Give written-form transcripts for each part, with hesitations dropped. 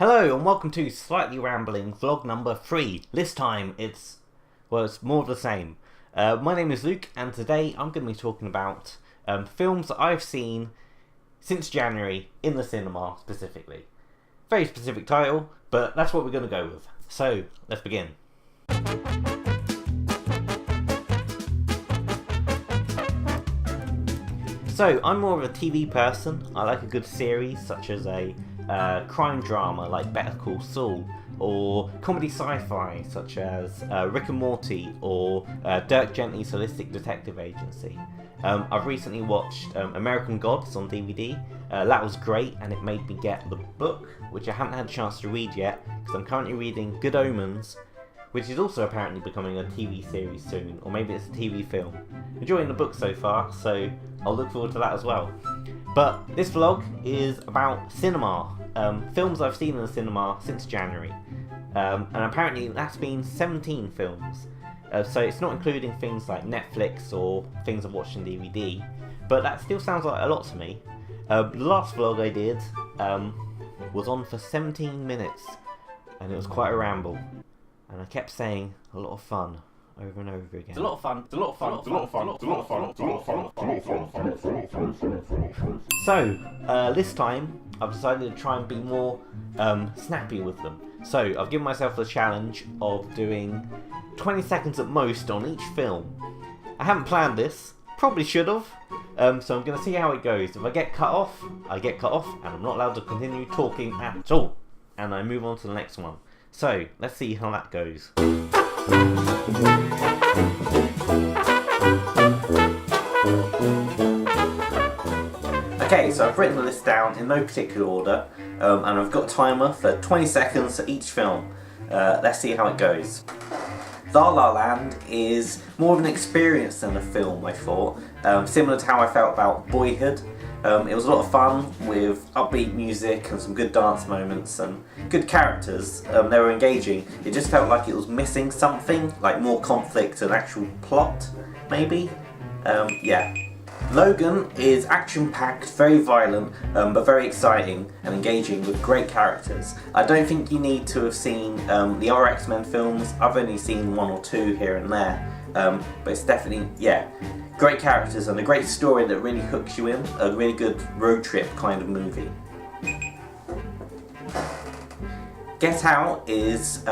Hello and welcome to Slightly Rambling vlog number 3. This time it's more of the same. My name is Luke and today I'm going to be talking about films that I've seen since January in the cinema specifically. Very specific title, but that's what we're going to go with. So let's begin. So I'm more of a TV person. I like a good series such as a crime drama like Better Call Saul, or comedy sci-fi such as Rick and Morty, or Dirk Gently's Holistic Detective Agency. I've recently watched American Gods on DVD. That was great, and it made me get the book, which I haven't had a chance to read yet, because I'm currently reading Good Omens, which is also apparently becoming a TV series soon, or maybe it's a TV film. Enjoying the book so far, so I'll look forward to that as well. But this vlog is about cinema, films I've seen in the cinema since January. And apparently that's been 17 films. So it's not including things like Netflix or things I've watched on DVD, but that still sounds like a lot to me. The last vlog I did was on for 17 minutes, and it was quite a ramble. And I kept saying a lot of fun over and over again. It's a lot of fun, it's a lot of fun, it's a lot of fun, it's a lot of fun, it's a lot of fun, it's a lot of fun. So, this time, I've decided to try and be more snappy with them. So, I've given myself the challenge of doing 20 seconds at most on each film. I haven't planned this, probably should have, so I'm going to see how it goes. If I get cut off, I get cut off, and I'm not allowed to continue talking at all. And I move on to the next one. So, let's see how that goes. Okay, so I've written the list down in no particular order, and I've got a timer for 20 seconds for each film. Let's see how it goes. La La Land is more of an experience than a film, I thought, similar to how I felt about Boyhood. It was a lot of fun with upbeat music and some good dance moments and good characters. They were engaging. It just felt like it was missing something, like more conflict and actual plot, maybe? Yeah. Logan is action-packed, very violent, but very exciting and engaging with great characters. I don't think you need to have seen the other X-Men films. I've only seen one or two here and there, but it's definitely, yeah, great characters and a great story that really hooks you in. A really good road trip kind of movie. Get Out is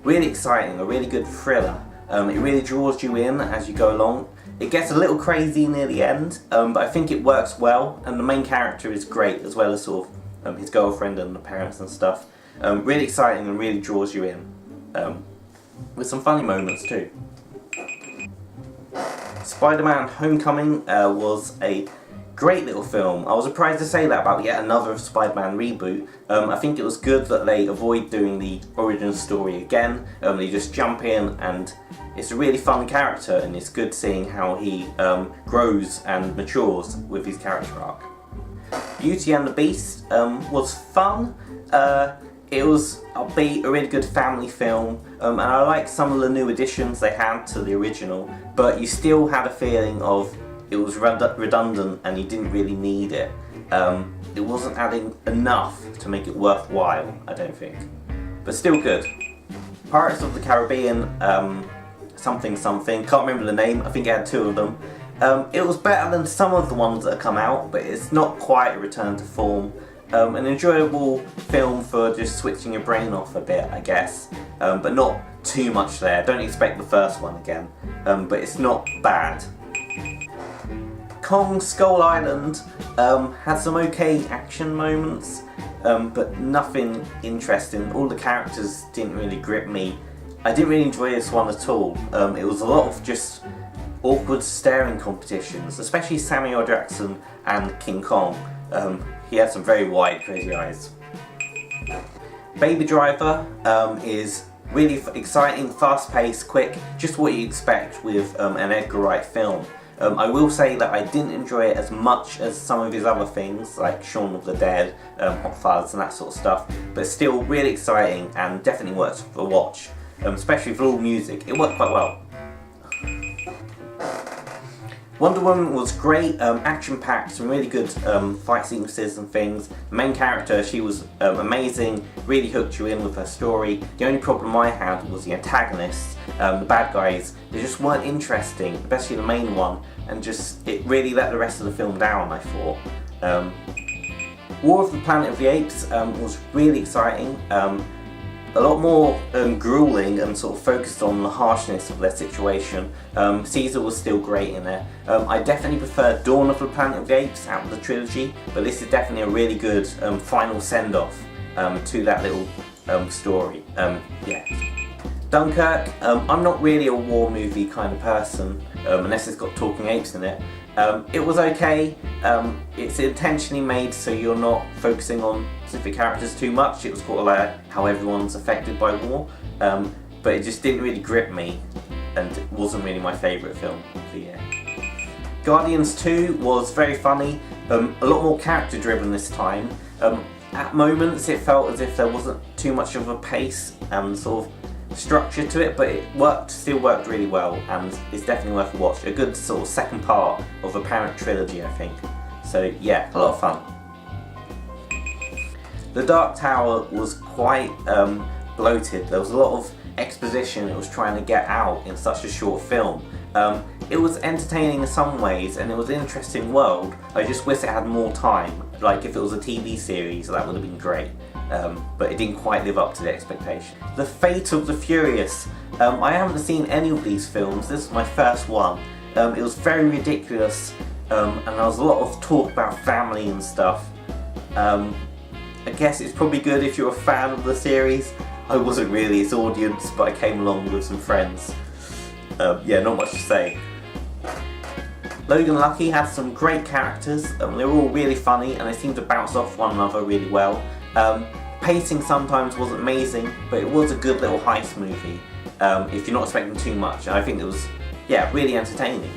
really exciting, a really good thriller. It really draws you in as you go along. It gets a little crazy near the end, but I think it works well, and the main character is great, as well as sort of his girlfriend and the parents and stuff. Really exciting and really draws you in, with some funny moments too. Spider-Man Homecoming was a great little film. I was surprised to say that about yet another Spider-Man reboot. I think it was good that they avoid doing the origin story again. They just jump in, and it's a really fun character, and it's good seeing how he grows and matures with his character arc. Beauty and the Beast was fun. It was upbeat, a really good family film, and I liked some of the new additions they had to the original, but you still had a feeling of it was redundant and you didn't really need it. It wasn't adding enough to make it worthwhile, I don't think, but still good. Pirates of the Caribbean, something, can't remember the name, I think it had 2 of them. It was better than some of the ones that have come out, but it's not quite a return to form. An enjoyable film for just switching your brain off a bit, I guess, but not too much there. Don't expect the first one again, but it's not bad. Kong Skull Island had some okay action moments, but nothing interesting. All the characters didn't really grip me. I didn't really enjoy this one at all. It was a lot of just awkward staring competitions, especially Samuel L. Jackson and King Kong. He had some very wide, crazy eyes. Baby Driver is really exciting, fast-paced, quick, just what you expect with an Edgar Wright film. I will say that I didn't enjoy it as much as some of his other things, like Shaun of the Dead, Hot Fuzz and that sort of stuff, but still really exciting and definitely worth a watch, especially for all music. It worked quite well. Wonder Woman was great, action-packed, some really good fight sequences and things. The main character, she was amazing, really hooked you in with her story. The only problem I had was the antagonists, the bad guys. They just weren't interesting, especially the main one, and just it really let the rest of the film down, I thought. War of the Planet of the Apes was really exciting. A lot more grueling and sort of focused on the harshness of their situation. Caesar was still great in there. I definitely prefer Dawn of the Planet of the Apes out of the trilogy, but this is definitely a really good final send-off to that little story. Yeah. Dunkirk, I'm not really a war movie kind of person, unless it's got talking apes in it. It was okay. It's intentionally made so you're not focusing on specific characters too much. It was sort of like how everyone's affected by war, but it just didn't really grip me, and it wasn't really my favourite film of the year. Guardians 2 was very funny, a lot more character driven this time. At moments it felt as if there wasn't too much of a pace and sort of structure to it, but it still worked really well, and it's definitely worth a watch. A good sort of second part of a parent trilogy, I think. So yeah, a lot of fun. The Dark Tower was quite bloated. There was a lot of exposition it was trying to get out in such a short film. It was entertaining in some ways, and it was an interesting world. I just wish it had more time. Like if it was a TV series, that would have been great. But it didn't quite live up to the expectation. The Fate of the Furious. I haven't seen any of these films. This is my first one. It was very ridiculous, and there was a lot of talk about family and stuff. I guess it's probably good if you're a fan of the series. I wasn't really its audience, but I came along with some friends. Yeah, not much to say. Logan Lucky had some great characters. They were all really funny, and they seemed to bounce off one another really well. Pacing sometimes wasn't amazing, but it was a good little heist movie if you're not expecting too much. And I think it was, yeah, really entertaining.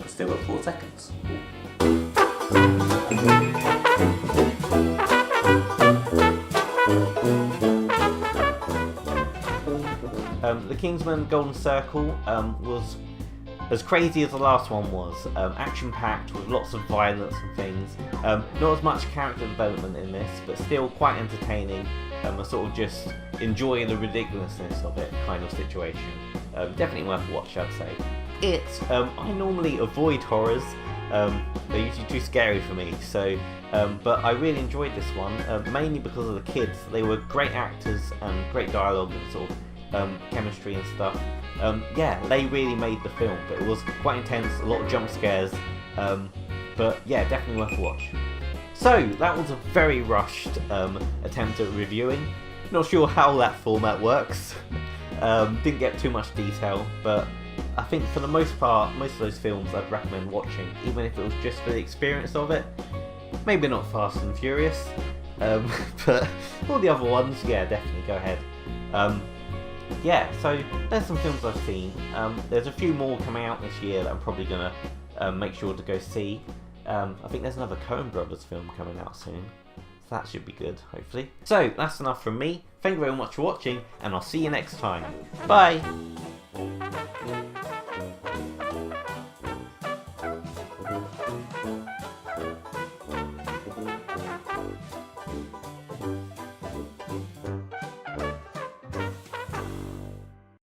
I've still got 4 seconds. The Kingsman Golden Circle was as crazy as the last one was, action-packed with lots of violence and things. Not as much character development in this, but still quite entertaining. A sort of just enjoying the ridiculousness of it kind of situation. Definitely worth a watch, I'd say. I normally avoid horrors. They're usually too scary for me. So, but I really enjoyed this one, mainly because of the kids. They were great actors and great dialogue and sort of chemistry and stuff. Yeah, they really made the film, but it was quite intense, a lot of jump scares, but yeah, definitely worth a watch. So, that was a very rushed attempt at reviewing. Not sure how that format works. Didn't get too much detail, but I think for the most part, most of those films I'd recommend watching, even if it was just for the experience of it. Maybe not Fast and Furious, but all the other ones, yeah, definitely go ahead. Yeah, so there's some films I've seen. There's a few more coming out this year that I'm probably going to make sure to go see. I think there's another Coen Brothers film coming out soon. So that should be good, hopefully. So, that's enough from me. Thank you very much for watching, and I'll see you next time. Bye!